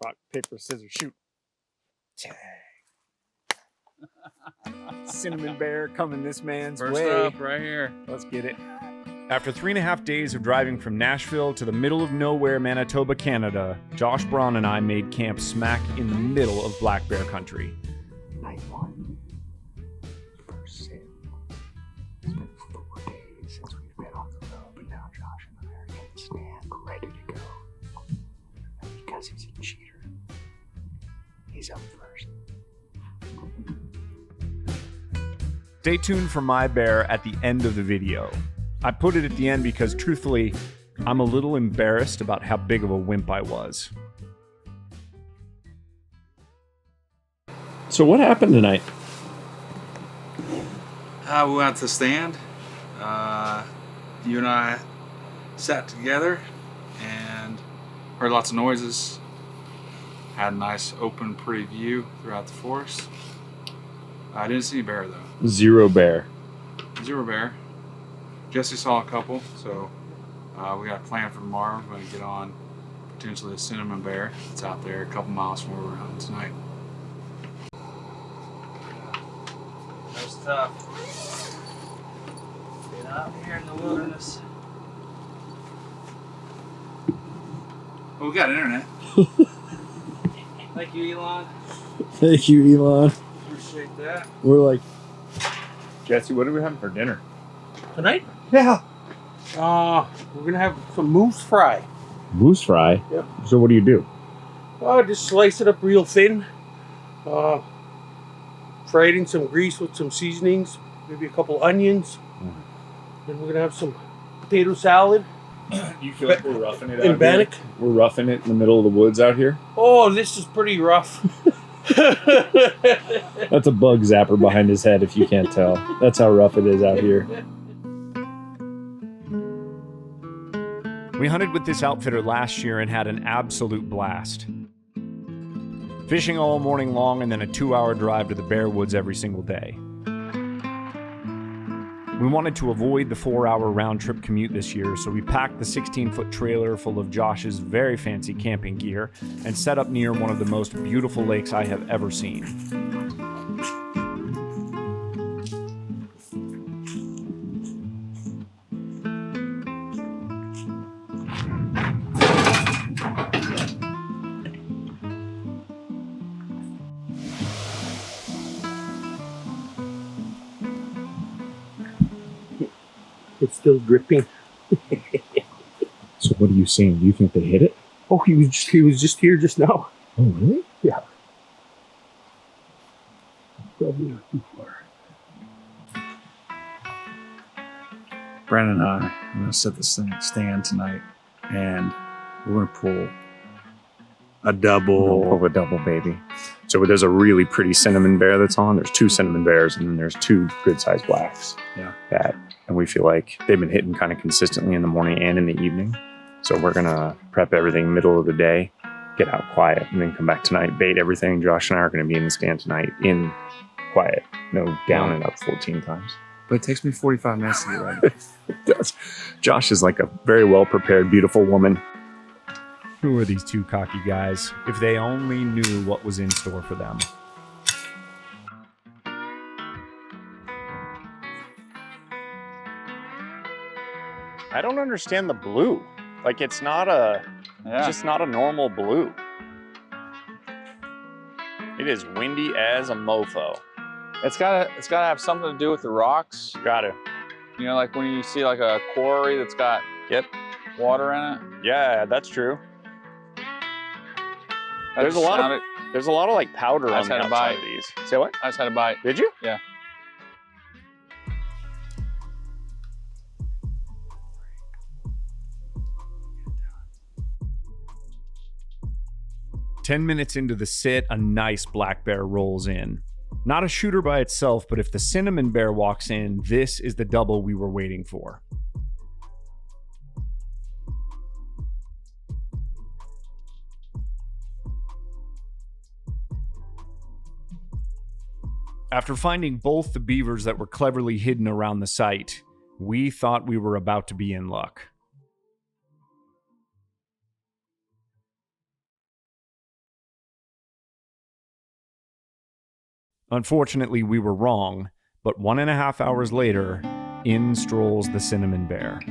Rock, paper, scissors, shoot. Cinnamon bear coming this man's First way. up, right here. Let's get it. After 3.5 days of driving from Nashville to the middle of nowhere, Manitoba, Canada, Josh, Braun, and I made camp smack in the middle of black bear country. Night one. First sit. It's been 4 days since we've been on the road, but now Josh and I are in the stand ready to go. And because he's a cheater, he's up first. Stay tuned for my bear at the end of the video. I put it at the end because, truthfully, I'm a little embarrassed about how big of a wimp I was. So what happened tonight? We went to the stand. You and I sat together and heard lots of noises. Had a nice, open, pretty view throughout the forest. I didn't see a bear though. Zero bear. Zero bear. Jesse saw a couple, so we got a plan for tomorrow. We're going to get on potentially a cinnamon bear that's out there a couple miles from where we're hunting tonight. That was tough. Being out here in the wilderness. Well, we got internet. Thank you, Elon. Thank you, Elon. Appreciate that. We're like, Jesse, what are we having for dinner? Tonight? yeah. We're gonna have some moose fry. Moose fry? Yep. So what do you do? Just slice it up real thin. Fry it in some grease with some seasonings, maybe a couple onions. Then we're gonna have some potato salad. You feel like we're roughing it In out Bannock. here? We're roughing it in the middle of the woods out here? Oh, this is pretty rough. That's a bug zapper behind his head if you can't tell. That's how rough it is out here. We hunted with this outfitter last year and had an absolute blast. Fishing all morning long and then a 2-hour drive to the bear woods every single day. We wanted to avoid the 4-hour round-trip commute this year, so we packed the 16-foot trailer full of Josh's very fancy camping gear and set up near one of the most beautiful lakes I have ever seen. It's still dripping. So what are you saying? Do you think they hit it? Oh, he was just here just now. Oh, really? Yeah. Probably not too far. Brandon and I are going to set the stand tonight, and we're going to pull a double. Pull a double, baby. So there's a really pretty cinnamon bear that's on. There's 2 cinnamon bears, and then there's 2 good-sized blacks. Yeah. And we feel like they've been hitting kind of consistently in the morning and in the evening. So we're gonna prep everything middle of the day, get out quiet, and then come back tonight, bait everything. Josh and I are gonna be in the stand tonight in quiet. No down and up 14 times. But it takes me 45 minutes to get ready. It does. Josh is like a very well-prepared, beautiful woman. Who are these 2 cocky guys? If they only knew what was in store for them. I don't understand the blue. Like it's not a, Yeah. just not a normal blue. It is windy as a mofo. It's gotta have something to do with the rocks. Got it. You know, like when you see like a quarry that's got water in it. Yeah, that's true. That There's a lot sounded- of like powder I on just the had a outside bite. of these. Say what? I just had a bite. Did you? Yeah. "10 minutes into the sit, a nice black bear rolls in. Not a shooter by itself, but if the cinnamon bear walks in, this is the double we were waiting for. After finding both the beavers that were cleverly hidden around the site, we thought we were about to be in luck. Unfortunately, we were wrong, but 1.5 hours later, in strolls the cinnamon bear.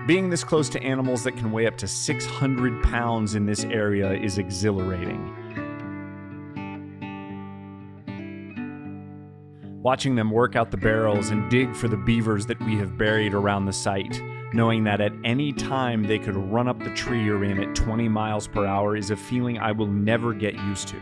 Being this close to animals that can weigh up to 600 pounds in this area is exhilarating. Watching them work out the barrels and dig for the beavers that we have buried around the site, knowing that at any time they could run up the tree you're in at 20 miles per hour is a feeling I will never get used to.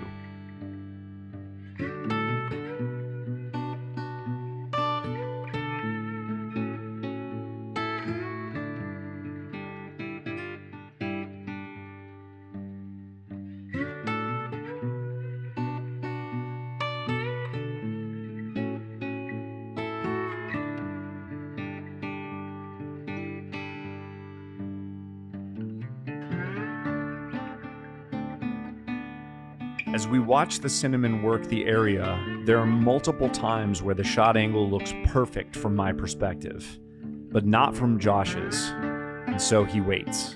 As we watch the cinnamon work the area, there are multiple times where the shot angle looks perfect from my perspective, but not from Josh's, and so he waits.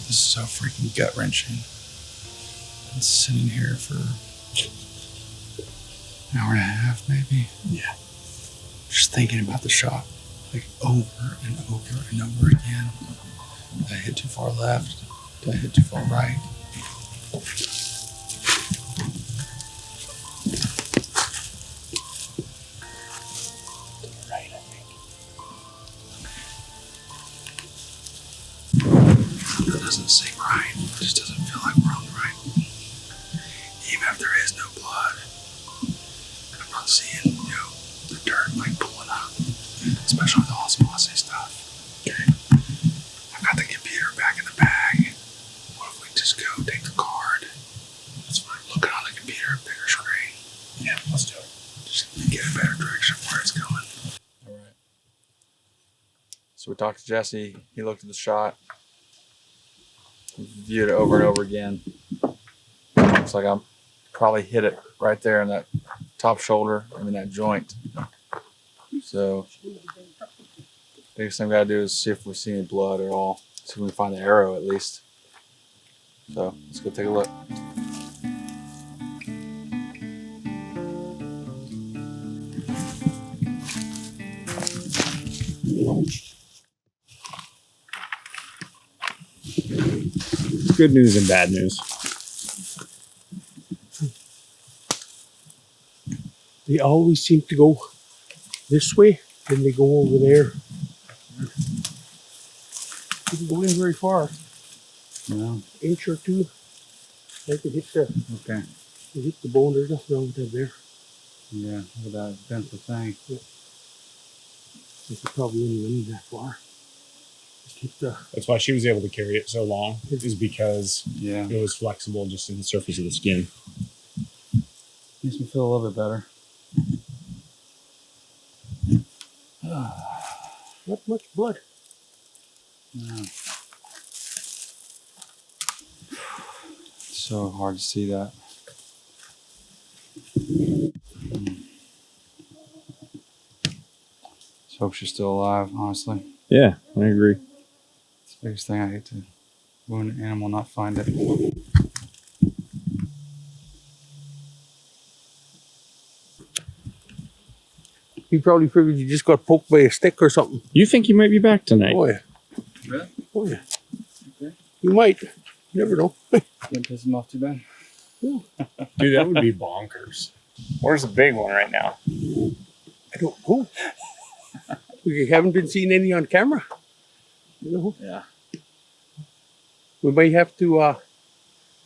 This is so freaking gut-wrenching. Been sitting here for an hour and a half, maybe. Yeah. Just thinking about the shot, like over and over and over again. Did I hit too far left? Did I hit too far right? Right, I think. That doesn't seem right. It just doesn't feel like we're on the right. Even if there is no blood, I'm not seeing, the dirt like pulling up, especially with the osmosis stuff. Okay. I've got the computer back in the bag. What if we just go take the card? That's fine. Looking on the computer, a bigger screen. Yeah, let's do it. Just get a better direction of where it's going. All right. So we talked to Jesse. He looked at the shot. Viewed it over and over again. Looks like I'm probably hit it right there in that top shoulder, that joint. So biggest thing we gotta do is see if we see any blood at all. See if we can find the arrow at least. So let's go take a look. Good news and bad news. They always seem to go this way, then they go over there. Didn't go in very far. No. Inch or two. They could hit the Okay. they hit the bone. There's nothing wrong with that there. Yeah. Well, that's the thing. Yeah. You could probably only run that far. Just keep the. That's why she was able to carry it so long, is because Yeah. it was flexible just in the surface of the skin. Makes me feel a little bit better. Not much blood. Yeah. So hard to see that. Just hope she's still alive, honestly. Yeah, I agree. It's the biggest thing. I hate to wound an animal, not find it. You probably figured you just got poked by a stick or something. You think you might be back tonight? Oh yeah. Really? Oh yeah. Okay. You might. You never know. Didn't piss him off too bad. Dude, that would be bonkers. Where's the big one right now? I don't know. We haven't been seeing any on camera. You know, Yeah. we might have to.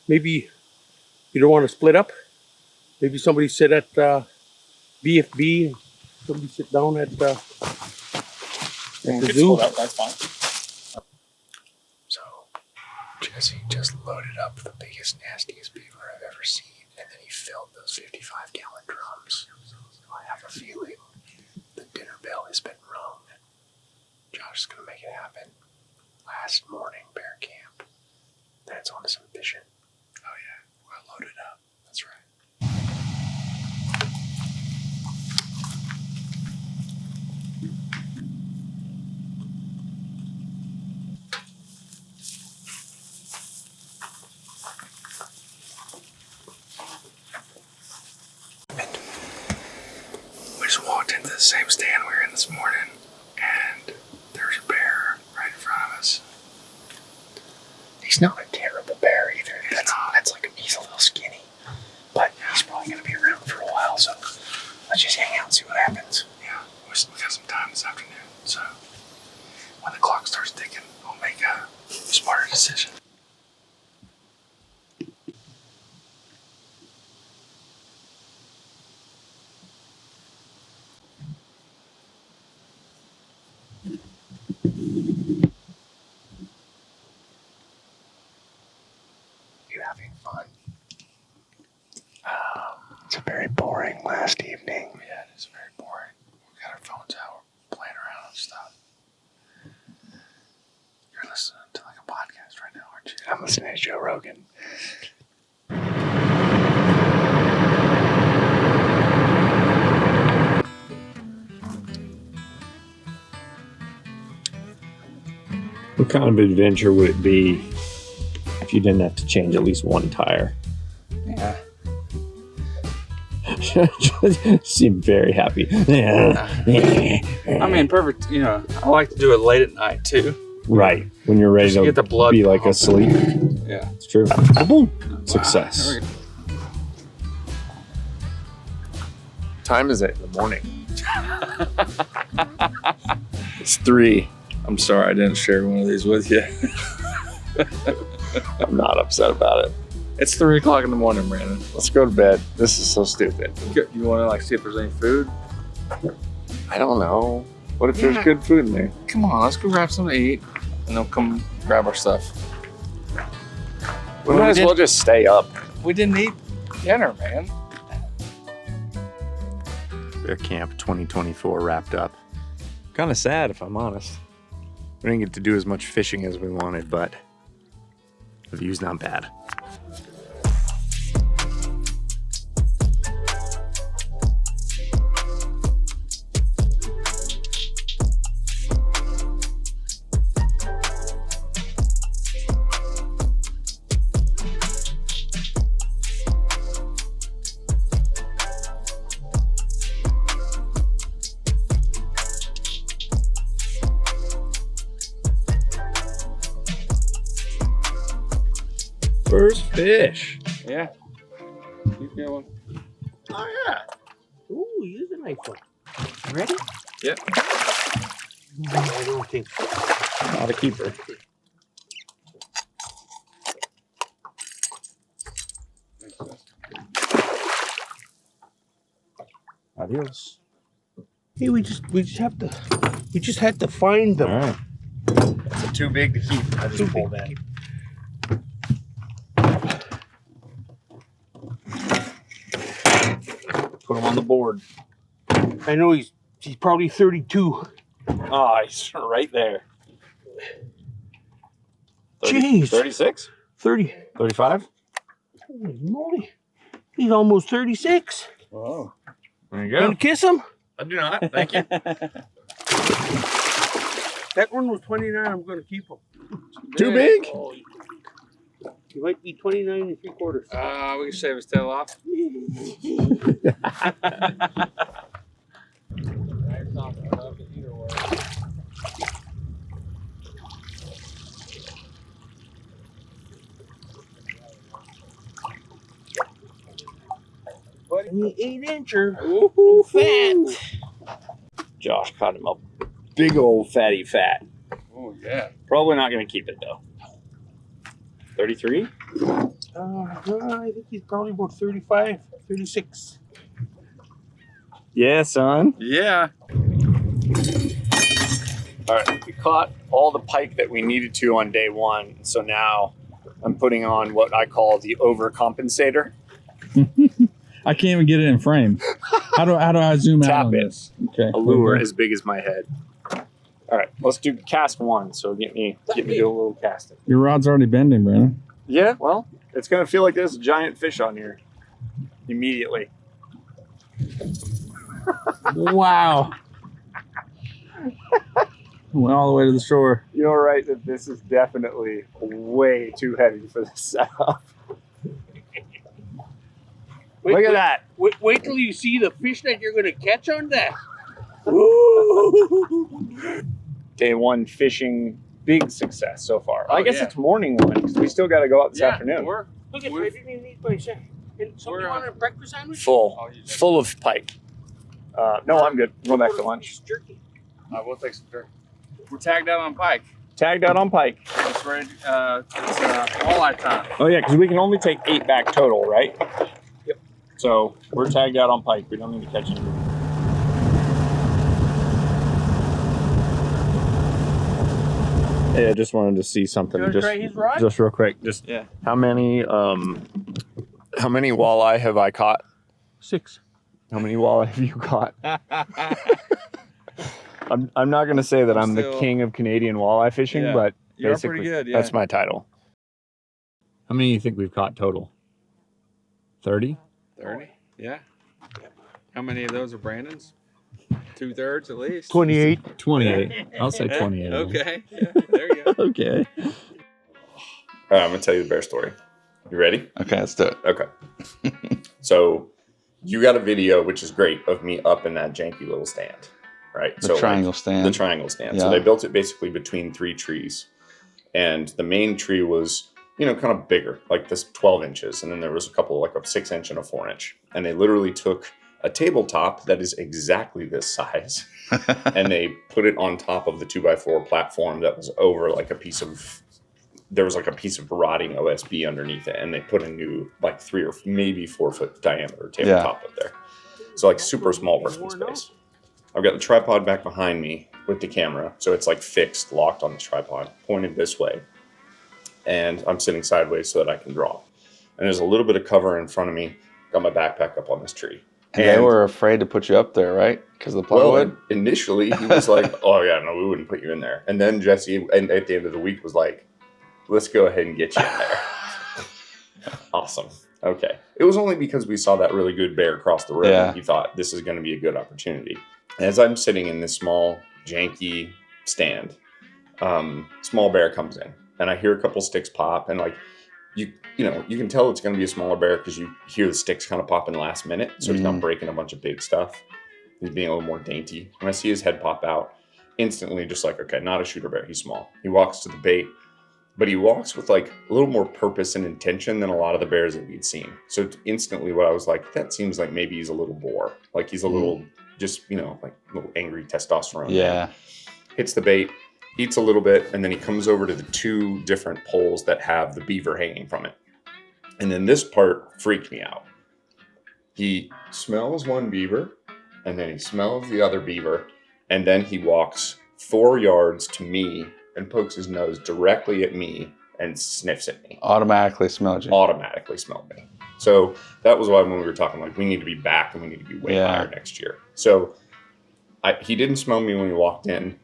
Maybe you don't want to split up. Maybe somebody sit at BFB. And somebody sit down at the zoo. That's fine. So, Jesse just loaded up the biggest, nastiest beaver I've ever seen, and then he filled those 55-gallon drums. So I have a feeling the dinner bell has been rung. Josh is going to make it happen. Last morning, bear camp. Then it's on to some fishing. Oh yeah, we'll load it up. That's right. We just walked into the same stand we were in this morning, and there's a bear right in front of us. He's not a terrible bear either. That's like he's a little skinny, but he's probably going to be around for a while. So let's just hang out and see what happens. Yeah, we got some time this afternoon. So when the clock starts ticking, I'll make a smarter decision. You having fun? It's a very boring last evening. Yeah, it is very boring. We got our phones out, we're playing around and stuff. You're listening to like a podcast right now, aren't you? I'm listening to Joe Rogan. What kind of adventure would it be if you didn't have to change at least one tire? Yeah. Seemed very happy. I mean, perfect. You know, I like to do it late at night too. Right. When you're ready to Get the blood be like pumping. asleep. Yeah. It's true. Boom. Wow. Success. There we go. Time is it in the morning? It's 3. I'm sorry I didn't share one of these with you. I'm not upset about it. It's 3 o'clock in the morning, Brandon. Let's go to bed. This is so stupid. You want to like see if there's any food? I don't know. What if there's good food in there? Come on, let's go grab something to eat, and then come grab our stuff. We might as well just stay up. We didn't eat dinner, man. Bear Camp 2024 wrapped up. Kind of sad, if I'm honest. We didn't get to do as much fishing as we wanted, but the view's not bad. First fish. Yeah. Keep going. Oh yeah. Ooh, here's a nice one. You ready? Yep. I don't think so. Not a keeper. Adios. Hey, we just have to We just had to find them. All right. It's too big to keep. I just pulled in. Put him on the board. I know he's probably 32. Oh, he's right there. Jeez. 36? 30. 35? Holy moly. He's almost 36. Oh. There you Gonna go. kiss him? I do not. Thank you. That one was 29. I'm gonna keep him. Too big? Oh, he might be 29 and 3/4. We can shave his tail off. And the 8-incher. Ooh, fat. Josh caught him up. Big old fatty fat. Oh, yeah. Probably not going to keep it though. 33? I think he's probably about 35, 36. Yeah, son. Yeah. All right, we caught all the pike that we needed to on day one. So now I'm putting on what I call the overcompensator. I can't even get it in frame. How do I zoom Tap out on it. this? Okay. A lure as big as my head. All right, let's do cast one. So get me do a little casting. Your rod's already bending, Brandon. Yeah, well, it's gonna feel like there's a giant fish on here immediately. Wow. Went all the way to the shore. You're right that this is definitely way too heavy for this setup. Look at that. Wait till you see the fish that you're gonna catch on that. Day one fishing, big success so far. I guess yeah. it's morning one because we still got to go out this afternoon. We're Look at I didn't even eat my shit. And somebody want a breakfast sandwich? Full of pike. No, I'm good. Go back to lunch. Jerky. we'll take some dirt. We're tagged out on pike. Tagged out on pike. It's ready. It's walleye time. Oh yeah, because we can only take 8 back total, right? Yep. So we're tagged out on pike. We don't need to catch anything. Yeah, just wanted to see something. You wanna try his rod? Just real quick. Just Yeah. How many walleye have I caught? 6. How many walleye have you caught? I'm not gonna say that I'm the still- king of Canadian walleye fishing, Yeah. but You're basically pretty good, yeah. that's my title. How many do you think we've caught total? 30? 30? Yeah. How many of those are Brandon's? 2/3 at least. 28. 28. I'll say 28. Okay. Yeah, there you go. Okay. All right, I'm gonna tell you the bear story. You ready? Okay, let's do it. Okay. So you got a video, which is great, of me up in that janky little stand, right? The triangle stand. The triangle stand. Yeah. So they built it basically between 3 trees. And the main tree was, kind of bigger, like this 12 inches. And then there was a couple, like a 6-inch and a 4-inch. And they literally took a tabletop that is exactly this size and they put it on top of the 2x4 platform that was over like a piece of rotting OSB underneath it, and they put a new like 3 or maybe 4 foot diameter tabletop up there. So like super small working space. I've got the tripod back behind me with the camera, so it's like fixed, locked on the tripod, pointed this way, and I'm sitting sideways so that I can draw. And there's a little bit of cover in front of me. Got my backpack up on this tree. And they were afraid to put you up there, right? Because of the plywood? Well, initially he was like, "Oh yeah, no, we wouldn't put you in there." And then Jesse, and at the end of the week, was like, "Let's go ahead and get you in there." Awesome. Okay. It was only because we saw that really good bear across the road. Yeah. And he thought this is going to be a good opportunity. As I'm sitting in this small, janky stand, small bear comes in, and I hear a couple sticks pop, and like you can tell it's going to be a smaller bear because you hear the sticks kind of popping last minute. So he's not breaking a bunch of big stuff. He's being a little more dainty. When I see his head pop out, instantly just like, okay, not a shooter bear. He's small. He walks to the bait, but he walks with like a little more purpose and intention than a lot of the bears that we'd seen. So instantly what I was like, that seems like maybe he's a little boar. Like he's a little, just, like a little angry testosterone. Yeah. Hits the bait, eats a little bit, and then he comes over to the 2 different poles that have the beaver hanging from it. And then this part freaked me out. He smells one beaver, and then he smells the other beaver, and then he walks 4 yards to me and pokes his nose directly at me and sniffs at me. Automatically smelled you. Automatically smelled me. So that was why when we were talking, like, we need to be back and we need to be way higher next year. So he didn't smell me when we walked in,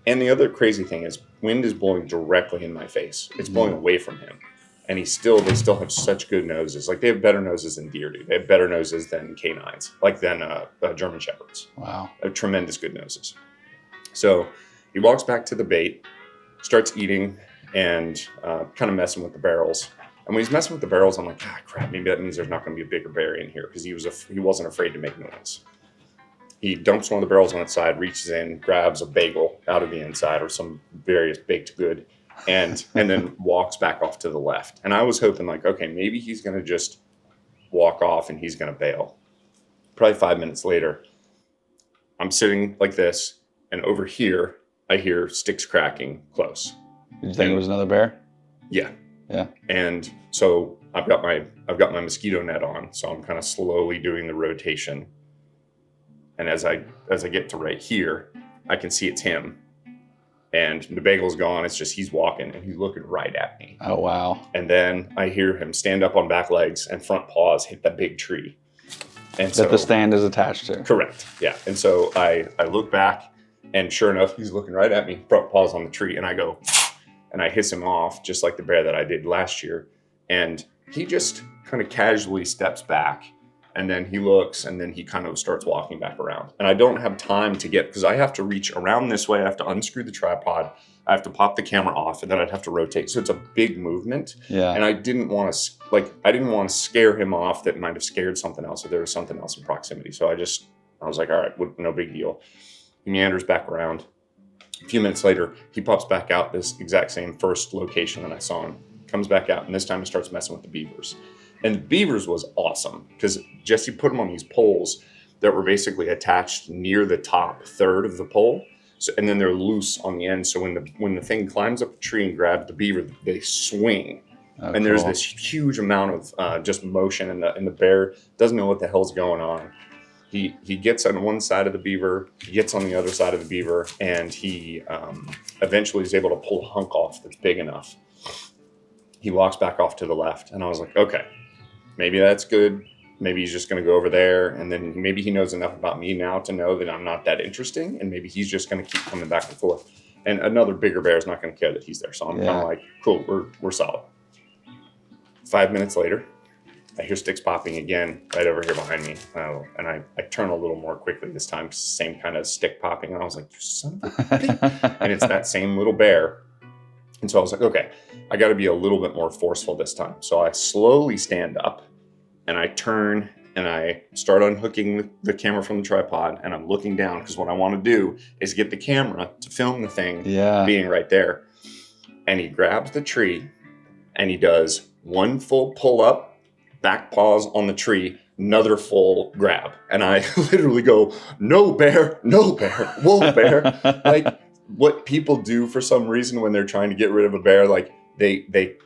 and the other crazy thing is wind is blowing directly in my face. It's blowing away from him. And they still have such good noses. Like, they have better noses than deer do. They have better noses than canines, like than German Shepherds. Wow. They have tremendous good noses. So he walks back to the bait, starts eating, and kind of messing with the barrels. And when he's messing with the barrels, I'm like, crap, maybe that means there's not going to be a bigger bear in here, because he wasn't afraid to make noise. He dumps one of the barrels on its side, reaches in, grabs a bagel out of the inside or some various baked good, and then walks back off to the left. And I was hoping, like, okay, maybe he's going to just walk off and he's going to bail. Probably 5 minutes later, I'm sitting like this, and over here, I hear sticks cracking close. Did you think it was another bear? Yeah. Yeah. And so I've got my mosquito net on, so I'm kind of slowly doing the rotation. And as I get to right here, I can see it's him. And the bagel's gone. It's just he's walking and he's looking right at me. Oh, wow. And then I hear him stand up on back legs and front paws hit that big tree. And That the stand is attached to. Correct. Yeah. And so I look back, and sure enough, he's looking right at me, front paws on the tree. And I go, and I hiss him off just like the bear that I did last year. And he just kind of casually steps back. And then he looks, and then he kind of starts walking back around. And I don't have time to because I have to reach around this way. I have to unscrew the tripod. I have to pop the camera off, and then I'd have to rotate. So it's a big movement. Yeah. And I didn't want to scare him off. That might have scared something else, if there was something else in proximity. So I was like, all right, no big deal. He meanders back around. A few minutes later, he pops back out this exact same first location that I saw him. Comes back out, and this time he starts messing with the beavers. And the beavers was awesome, because Jesse put them on these poles that were basically attached near the top third of the pole. So, and then they're loose on the end. So when the thing climbs up the tree and grabs the beaver, they swing. And cool. There's this huge amount of just motion, and the bear doesn't know what the hell's going on. He gets on one side of the beaver, he gets on the other side of the beaver, and he eventually is able to pull a hunk off that's big enough. He walks back off to the left, and I was like, okay, maybe that's good. Maybe he's just going to go over there, and then maybe he knows enough about me now to know that I'm not that interesting, and maybe he's just going to keep coming back and forth. And another bigger bear is not going to care that he's there. So I'm kind of like, cool, we're solid. 5 minutes later, I hear sticks popping again right over here behind me. And I turn a little more quickly this time, same kind of stick popping. And I was like, you son of a bitch. And it's that same little bear. And so I was like, okay, I got to be a little bit more forceful this time. So I slowly stand up, and I turn, and I start unhooking the camera from the tripod, and I'm looking down, because what I want to do is get the camera to film the thing being right there. And he grabs the tree, and he does one full pull up, back paws on the tree, another full grab. And I literally go, no bear, whoa bear. Like what people do for some reason when they're trying to get rid of a bear, like they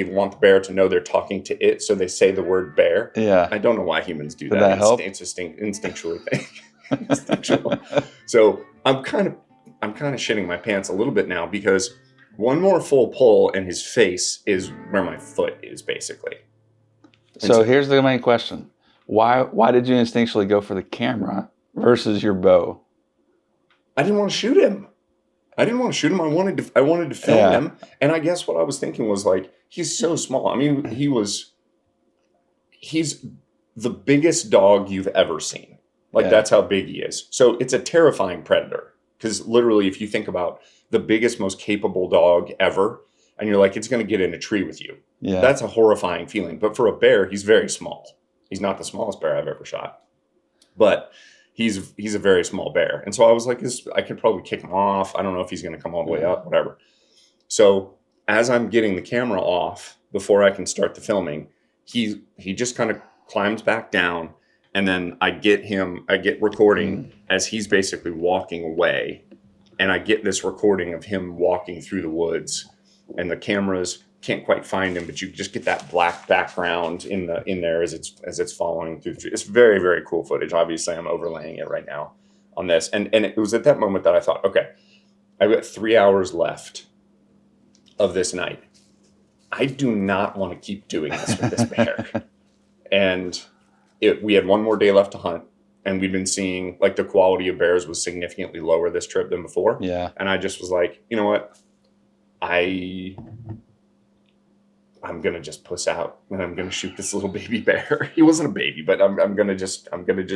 want the bear to know they're talking to it, so they say the word bear. Yeah. I don't know why humans do Did that. that help? It's just instinctually thing. Instinctual. So I'm kind of shitting my pants a little bit now, because one more full pull and his face is where my foot is, basically. So here's the main question. Why did you instinctually go for the camera versus your bow? I didn't want to shoot him. I wanted to film him. And I guess what I was thinking was, like, he's so small. I mean, he's the biggest dog you've ever seen. Like, that's how big he is. So it's a terrifying predator, because literally, if you think about the biggest, most capable dog ever, and you're like, it's going to get in a tree with you. Yeah. That's a horrifying feeling. But for a bear, he's very small. He's not the smallest bear I've ever shot, but he's a very small bear. And so I was like, I could probably kick him off. I don't know if he's going to come all the way up, whatever. So as I'm getting the camera off, before I can start the filming, he just kind of climbs back down, and then I get recording as he's basically walking away. And I get this recording of him walking through the woods, and the cameras can't quite find him, but you just get that black background in there as it's following through. It's very, very cool footage. Obviously, I'm overlaying it right now on this. And it was at that moment that I thought, okay, I've got 3 hours left of this night. I do not want to keep doing this with this bear. And we had one more day left to hunt. And we've been seeing like the quality of bears was significantly lower this trip than before. Yeah. And I just was like, you know what? I'm going to just puss out and I'm going to shoot this little baby bear. He wasn't a baby, but I'm going to just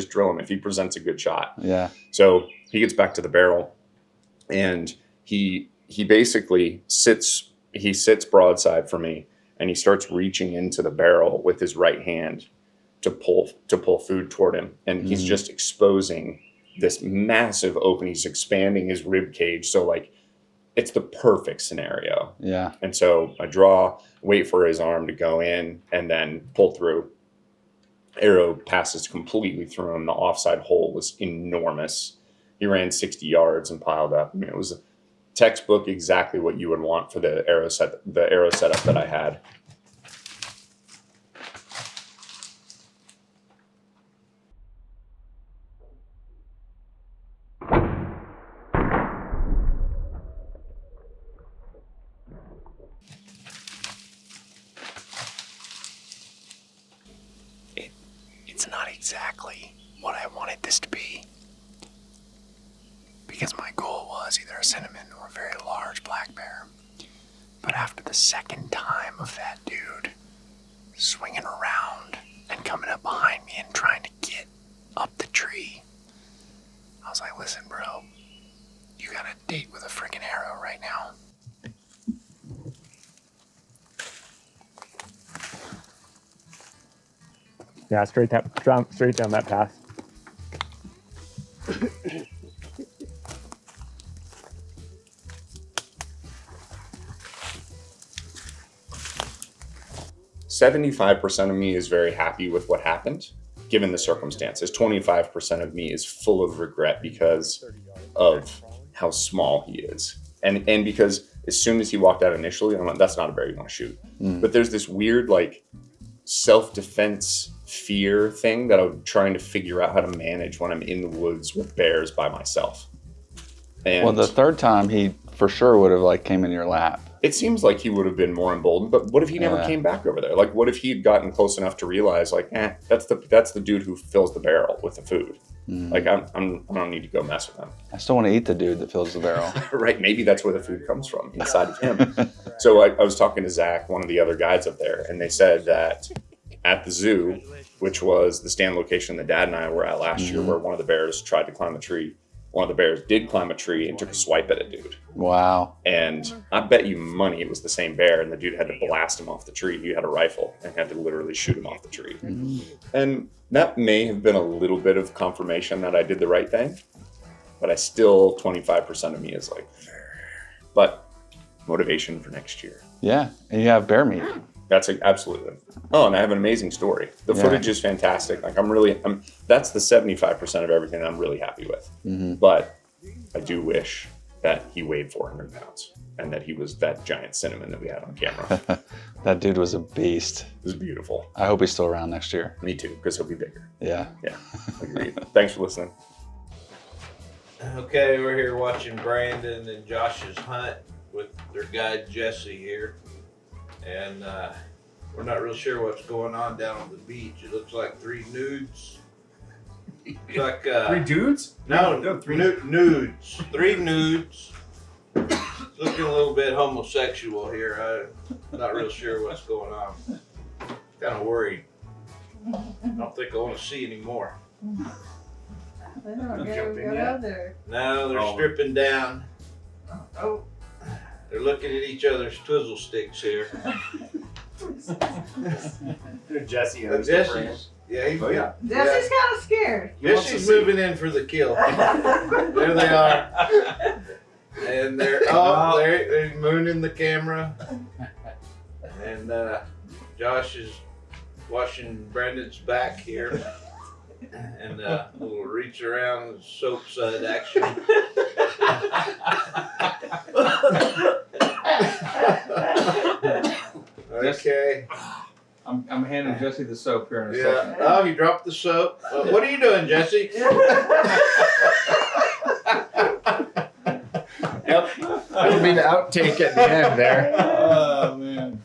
drill him if he presents a good shot. Yeah. So he gets back to the barrel and he basically sits broadside for me and he starts reaching into the barrel with his right hand to pull food toward him. And he's just exposing this massive open. He's expanding his rib cage. So like, it's the perfect scenario. Yeah. And so I wait for his arm to go in and then pull through. Arrow passes completely through him. The offside hole was enormous. He ran 60 yards and piled up. I mean, it was a textbook, exactly what you would want for the arrow setup that I had. It's not exactly what I wanted this to be. Because my goal was either a cinnamon or a very large black bear. But after the second time of that dude swinging around and coming up behind me and trying to get up the tree, I was like, listen, bro, you got a date with a freaking arrow right now. Yeah, straight down that path. "75% of me is very happy with what happened, given the circumstances. 25% of me is full of regret because of how small he is. And because as soon as he walked out initially, I'm like, that's not a bear you want to shoot. But there's this weird, like, self-defense fear thing that I'm trying to figure out how to manage when I'm in the woods with bears by myself. And Well, the third time he for sure would have like came in your lap. it seems like he would have been more emboldened, but what if he never came back over there? Like, what if he'd gotten close enough to realize, like, that's the dude who fills the barrel with the food. Like, I don't need to go mess with him. I still want to eat the dude that fills the barrel. Right? Maybe that's where the food comes from, inside of him. So I was talking to Zach, one of the other guides up there, and they said that at the zoo, which was the stand location that Dad and I were at last year, where one of the bears tried to climb a tree. One of the bears did climb a tree and took a swipe at a dude. Wow. And I bet you money it was the same bear, and the dude had to blast him off the tree. He had a rifle and had to literally shoot him off the tree. And that may have been a little bit of confirmation that I did the right thing, but I still, 25% of me is like, but motivation for next year. Yeah. And you have bear meat. That's absolutely. Oh, and I have an amazing story. The footage is fantastic. Like, that's the 75% of everything I'm really happy with. But I do wish that he weighed 400 pounds and that he was that giant cinnamon that we had on camera. That dude was a beast. It was beautiful. I hope he's still around next year. Me too, because he'll be bigger. Yeah. Yeah, agreed. Thanks for listening. Okay, we're here watching Brandon and Josh's hunt with their guide Jesse here. And we're not real sure what's going on down on the beach. It looks like three nudes. It's like Three dudes? no, three nudes. Three nudes. It's looking a little bit homosexual here. I'm not real sure what's going on. Kind of worried. I don't think I want to see any more. They don't get out there. No, they're stripping down. Oh. They're looking at each other's twizzle sticks here. Jesse. Jesse's, yeah, he's, Jesse's kind of scared. Jesse's moving in for the kill. There they are. And they're mooning the camera. And Josh is washing Brandon's back here. And a little reach around soap side action. Okay. I'm handing Jesse the soap here in a second. Oh, you dropped the soap. What are you doing, Jesse? Yep. That'll be the outtake at the end there. Oh man.